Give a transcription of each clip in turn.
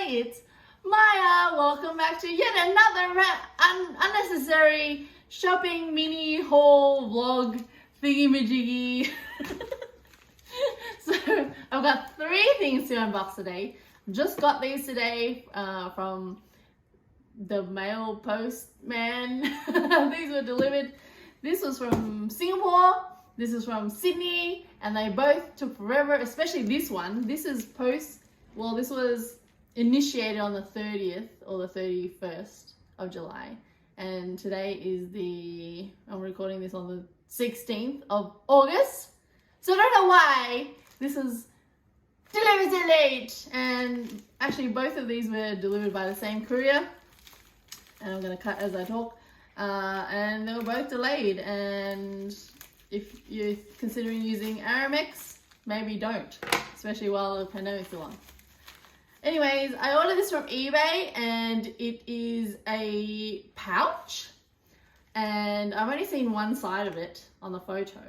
it's Maya. Welcome back to yet another unnecessary shopping mini haul vlog thingy-majiggy. So I've got 3 things to unbox today. Just got these today from the mail postman. These were delivered. This was from Singapore. This is from Sydney, and they both took forever, especially this one. This is this was initiated on the 30th or the 31st of July. And today is I'm recording this on the 16th of August. So I don't know why this is delivered so late. And actually both of these were delivered by the same courier. And I'm going to cut as I talk. And they were both delayed. And if you're considering using Aramex, maybe don't, especially while the pandemic's still on. Anyways, I ordered this from eBay and it is a pouch, and I've only seen one side of it on the photo.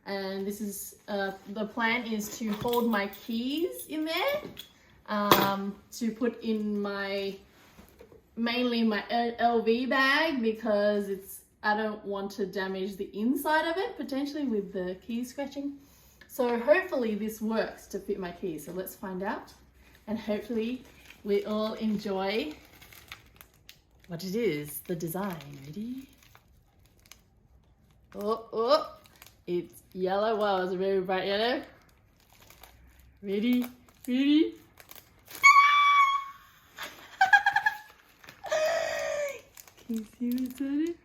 And this is, the plan is to hold my keys in there, to put in mainly my LV bag, because I don't want to damage the inside of it, potentially with the keys scratching. So hopefully this works to fit my keys. So let's find out. And hopefully we all enjoy what it is, the design. Ready? Oh, it's yellow. Wow, it's a very bright yellow. Ready? Can you see what's on it?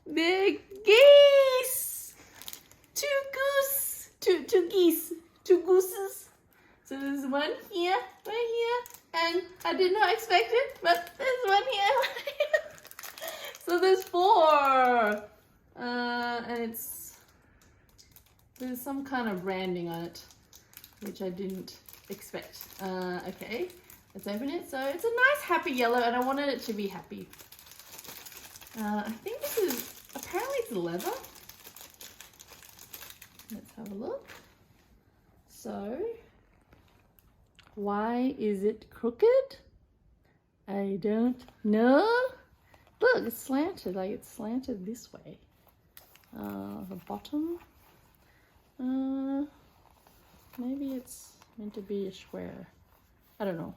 They're geese! Two gooses. So there's one here, and I did not expect it, but there's one here. So there's 4. And there's some kind of branding on it, which I didn't expect. Okay, let's open it. So it's a nice happy yellow, and I wanted it to be happy. I think this is, apparently it's leather. Let's have a look. So, why is it crooked? I don't know. Look, it's slanted, like it's slanted this way. The bottom. Maybe it's meant to be a square. I don't know.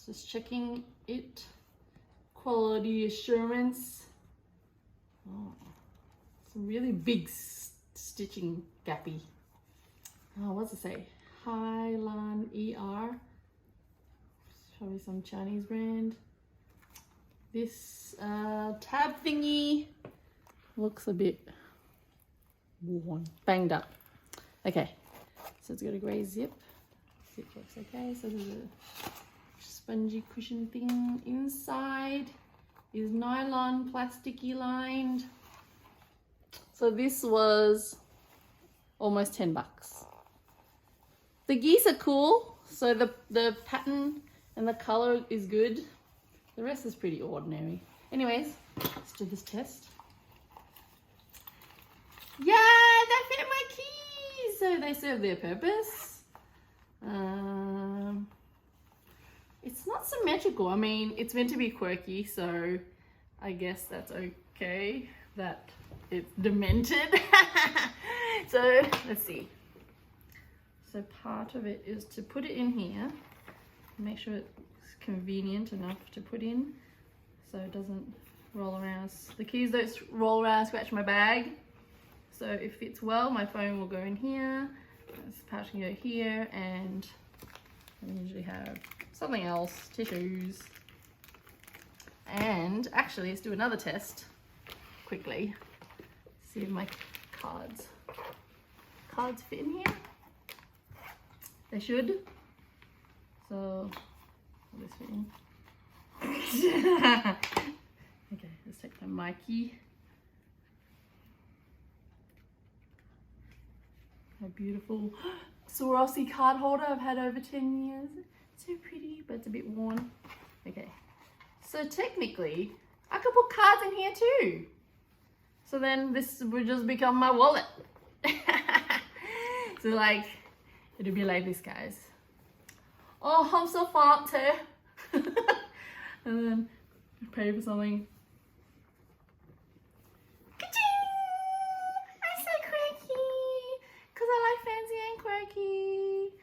Just checking it. Quality assurance. Oh, some really big stitching gappy. Oh, what's it say? Hailan ER. Probably some Chinese brand. This tab thingy looks a bit worn, banged up. Okay, so it's got a grey zip. Zip looks okay. So there's a spongy cushion thing inside. Is nylon, plasticky lined. So this was almost $10. The geese are cool, so the pattern and the color is good. The rest is pretty ordinary. Anyways, let's do this test. Yeah, they fit my keys, so they serve their purpose. It's not symmetrical. I mean, it's meant to be quirky, so I guess that's okay that it's demented. So let's see. So part of it is to put it in here, make sure it's convenient enough to put in so it doesn't roll around. The keys don't roll around, scratch my bag. So it fits well. My phone will go in here, this pouch can go here, and I usually have something else, tissues. And actually, let's do another test quickly. See if my cards fit in here. They should. So, will this fit in? Okay, let's take my key. A beautiful Swarovski card holder I've had over 10 years. So pretty, but it's a bit worn. Okay, so technically, I could put cards in here too. So then this would just become my wallet. So like, it'll be like this, guys. Oh, I'm so fancy. And then pay for something. I'm so quirky. Because I like fancy and quirky.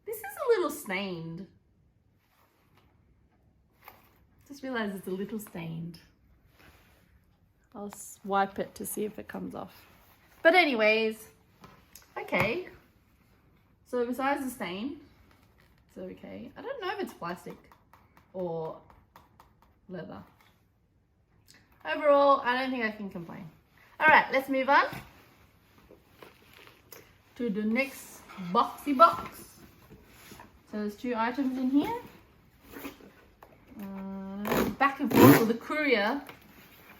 This is a little stained. Just realized it's a little stained. I'll wipe it to see if it comes off. But anyways, okay. So besides the stain, it's okay. I don't know if it's plastic or leather. Overall, I don't think I can complain. All right, let's move on to the next boxy box. So there's 2 items in here. Back and forth with the courier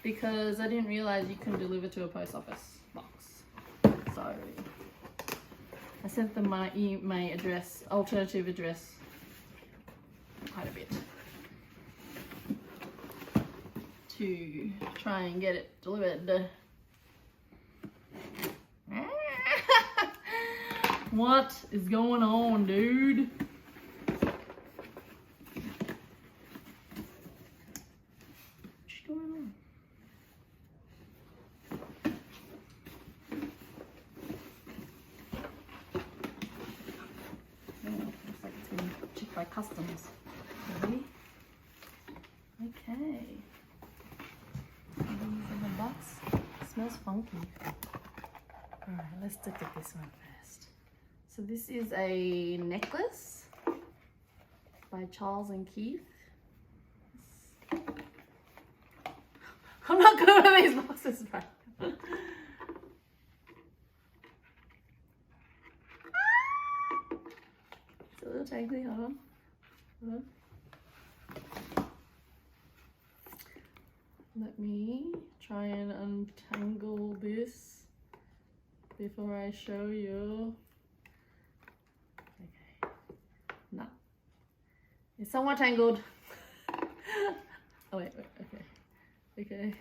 because I didn't realize you can deliver to a post office box. So I sent them my address, alternative address, quite a bit to try and get it delivered. What is going on, dude? By customs. Okay. Okay. These in the box. It smells funky. Alright, let's look at this one first. So this is a necklace by Charles and Keith. I'm not good with these boxes, right? It's a little tangly, hold on. Let me try and untangle this before I show you. Okay. No. It's somewhat tangled. Oh wait, okay. Okay.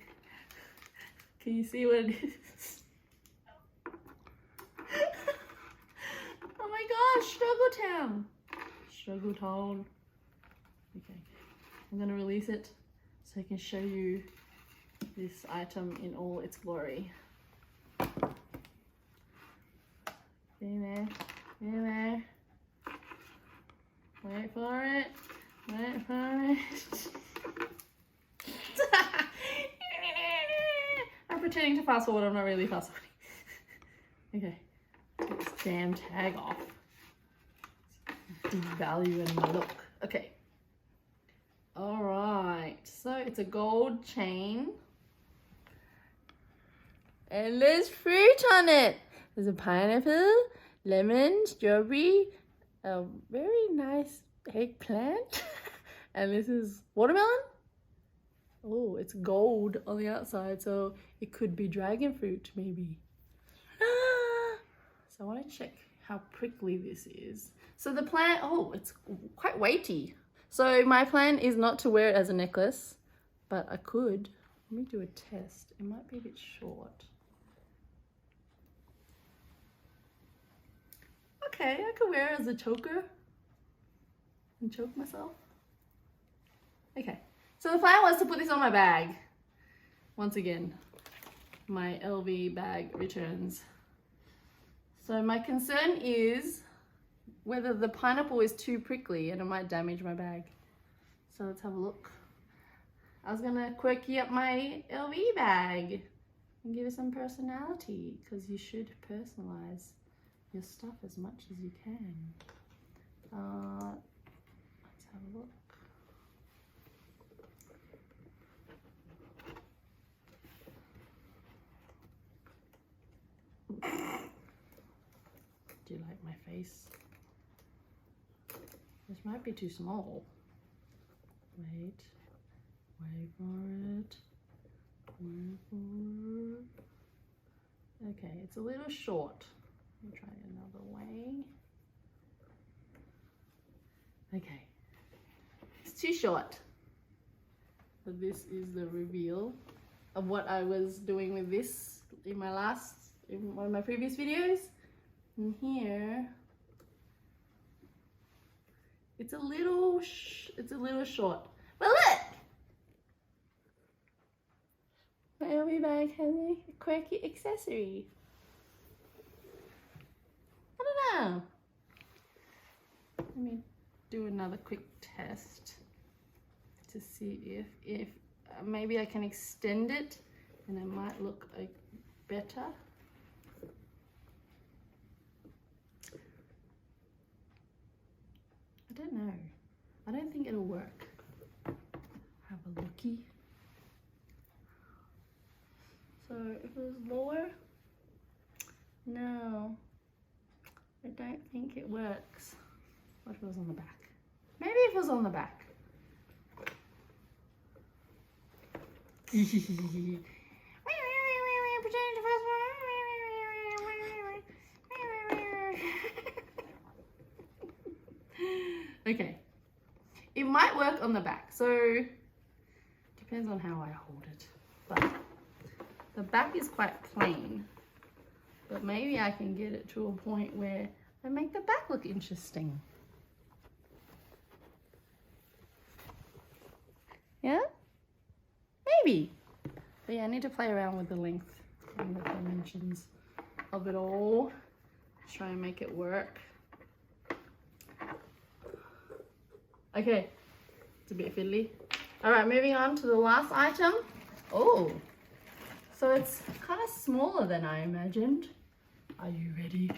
Can you see what it is? Oh my gosh, Struggle Town. Struggle Town. Okay, I'm gonna release it so I can show you this item in all its glory. In there, in there. Wait for it, wait for it. I'm pretending to fast forward, I'm not really fast forwarding. Okay, take this damn tag off. Devaluing my look. Okay. All right. So it's a gold chain. And there's fruit on it. There's a pineapple, lemon, strawberry, a very nice eggplant. And this is watermelon. Oh, it's gold on the outside, so it could be dragon fruit maybe. So I want to check how prickly this is. So the plan, oh, it's quite weighty. So my plan is not to wear it as a necklace, but I could. Let me do a test. It might be a bit short. Okay, I could wear it as a choker and choke myself. Okay, so the plan was to put this on my bag. Once again, my LV bag returns. So my concern is whether the pineapple is too prickly and it might damage my bag. So let's have a look. I was gonna quirky up my LV bag and give it some personality, because you should personalize your stuff as much as you can. Let's have a look. Do you like my face? This might be too small. Wait for it. Wait for it. Okay, it's a little short. Let me try another way. Okay, it's too short. But this is the reveal of what I was doing with this in one of my previous videos. And here It's a little short. But look! My LV bag has a quirky accessory. I don't know. Let me do another quick test to see if maybe I can extend it and it might look like better. I don't know. I don't think it'll work. Have a looky. So if it was lower, no, I don't think it works. What if it was on the back? Maybe if it was on the back. Okay, it might work on the back, so depends on how I hold it, but the back is quite plain, but maybe I can get it to a point where I make the back look interesting. Yeah, maybe, but yeah, I need to play around with the length and the dimensions of it all, try and make it work. Okay, it's a bit fiddly. All right, moving on to the last item. Oh, so it's kind of smaller than I imagined. Are you ready?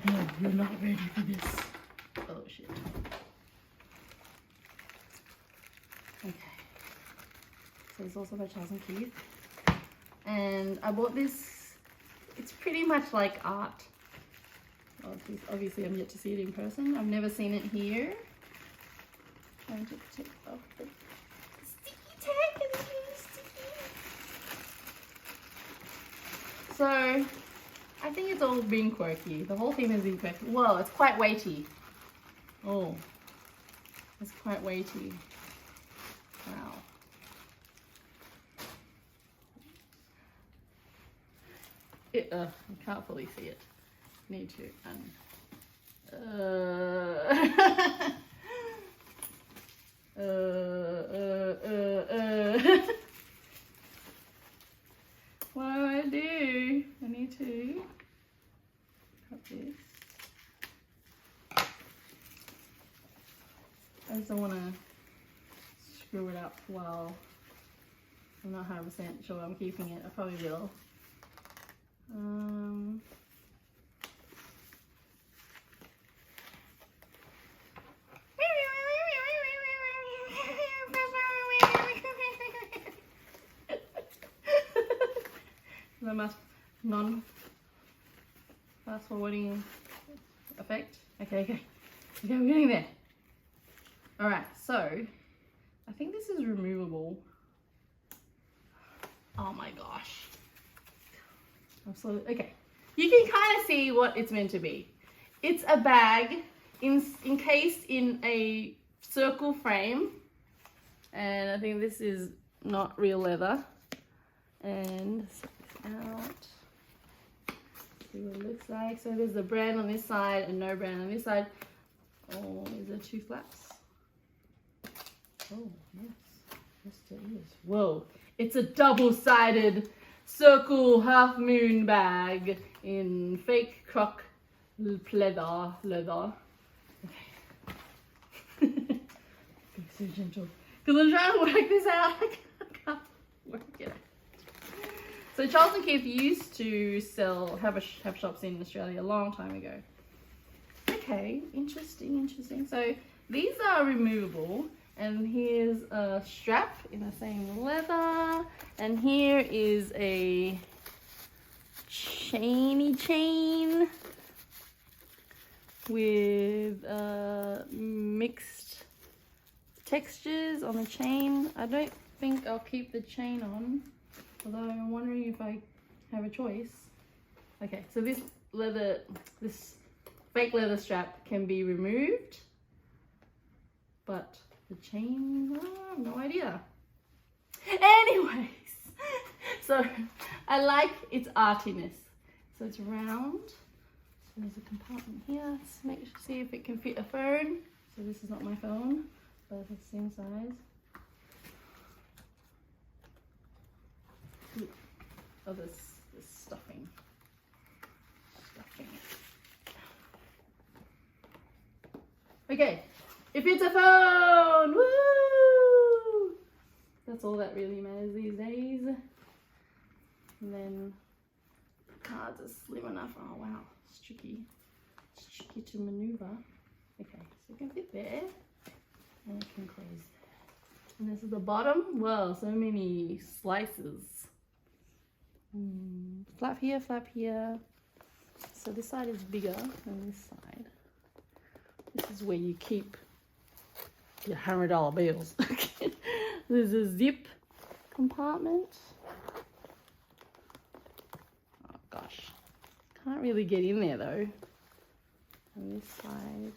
No, you're not ready for this. Oh shit. Okay. So it's also by Charles & Keith. And I bought this. It's pretty much like art. Obviously, I'm yet to see it in person. I've never seen it here. Trying to take off the sticky tag. It's really sticky. So, I think it's all being quirky. The whole thing is being quirky. Whoa, it's quite weighty. Oh, it's quite weighty. Wow. I can't fully see it. Need to What do? I need to cut this. I just don't want to screw it up while I'm not 100% sure I'm keeping it. I probably will. The non-fast forwarding effect. Okay, we're getting there. All right, so I think this is removable. Oh my gosh. Absolutely. Okay, you can kind of see what it's meant to be. It's a bag encased in a circle frame, and I think this is not real leather. And out, see what it looks like. So there's a brand on this side and no brand on this side. Oh, is there two flaps? Oh yes, there is. Whoa, it's a double-sided circle half moon bag in fake croc leather. Okay. Be so gentle, because I'm trying to work this out. I can't work it out. So Charles & Keith used to have shops in Australia a long time ago. Okay, interesting. So these are removable, and here's a strap in the same leather, and here is a chain with mixed textures on the chain. I don't think I'll keep the chain on, although I'm wondering if I have a choice. Okay, so this fake leather strap can be removed, but the chain, I have no idea. Anyways, so I like its artiness. So it's round. So there's a compartment here. Let's see if it can fit a phone. So this is not my phone, but it's the same size. Ooh. Oh, this stuffing. Okay, it fits a phone! Woo! That's all that really matters these days. And then cards are slim enough. Oh wow, it's tricky. It's tricky to maneuver. Okay, so it can fit there and it can close there. And this is the bottom. Wow, so many slices. Flap here, flap here. So this side is bigger than this side. This is where you keep your $100 bills. There's a zip compartment. Oh gosh, can't really get in there though. On this side,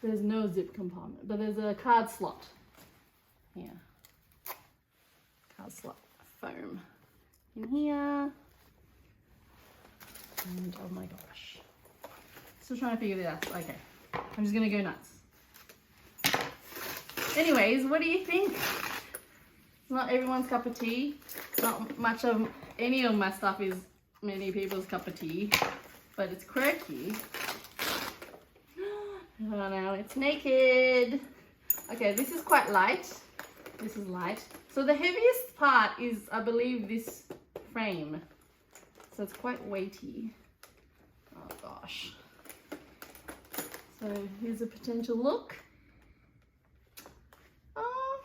there's no zip compartment, but there's a card slot here. Card slot foam in here. And oh my gosh. Still trying to figure this out. Okay, I'm just gonna go nuts. Anyways, what do you think? It's not everyone's cup of tea. Not much of any of my stuff is many people's cup of tea, but it's quirky. Oh no, it's naked. Okay, this is quite light. This is light. So the heaviest part is, I believe, this frame. So it's quite weighty. Oh gosh. So here's a potential look. Oh,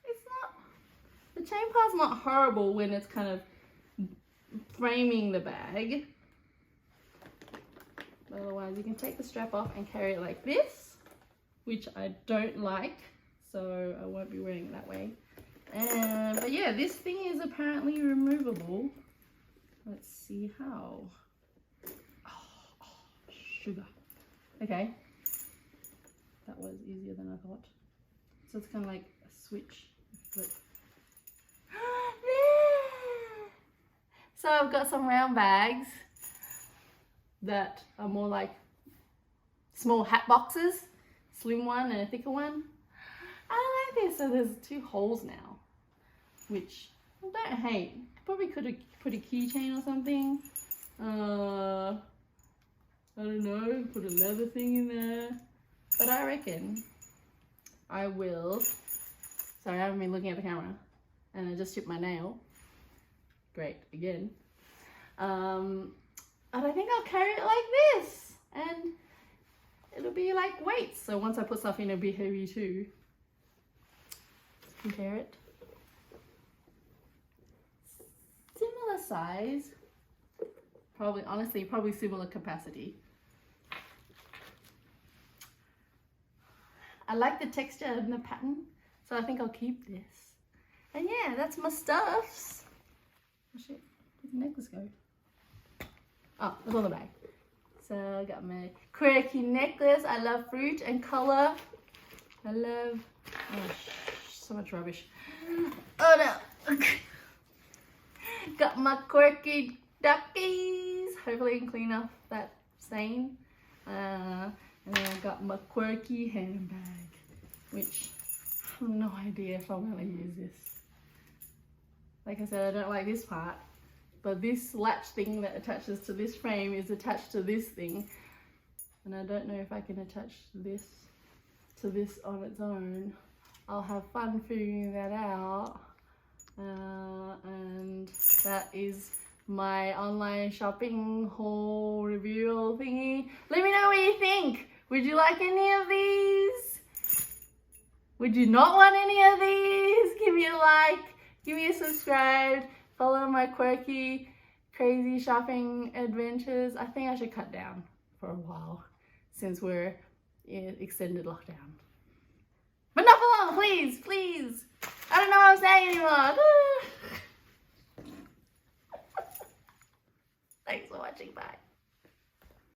it's not, the chain part's not horrible when it's kind of framing the bag. But otherwise you can take the strap off and carry it like this, which I don't like, so I won't be wearing it that way. But yeah, this thing is apparently removable. Let's see how. Oh, sugar. Okay, that was easier than I thought. So it's kind of like a switch. So I've got some round bags that are more like small hat boxes, slim one and a thicker one. I like this. So there's 2 holes now, which I don't hate. Probably could have put a keychain or something. I don't know, put a leather thing in there. But I reckon I will. Sorry, I haven't been looking at the camera and I just chipped my nail. Great, again. And I think I'll carry it like this and it'll be like weights. So once I put stuff in, it'll be heavy too. Compare it. Similar size. Probably, honestly, probably similar capacity. I like the texture and the pattern, so I think I'll keep this. And yeah, that's my stuffs. Oh shit, where'd the necklace go? Oh, it's on the bag. So I got my Quirky necklace. I love fruit and color. I love, oh, so much rubbish. Oh no. Got my Quirky duckies. Hopefully I can clean off that stain. And then I got my Quirky handbag, which I have no idea if I'm gonna use this. Like I said, I don't like this part, but this latch thing that attaches to this frame is attached to this thing. And I don't know if I can attach this to this on its own. I'll have fun figuring that out. And that is my online shopping haul review thingy. Let me know what you think. Would you like any of these? Would you not want any of these? Give me a like, give me a subscribe, follow my quirky, crazy shopping adventures. I think I should cut down for a while since we're in extended lockdown. But not for long, please, please. I don't know what I'm saying anymore. Thanks for watching, bye.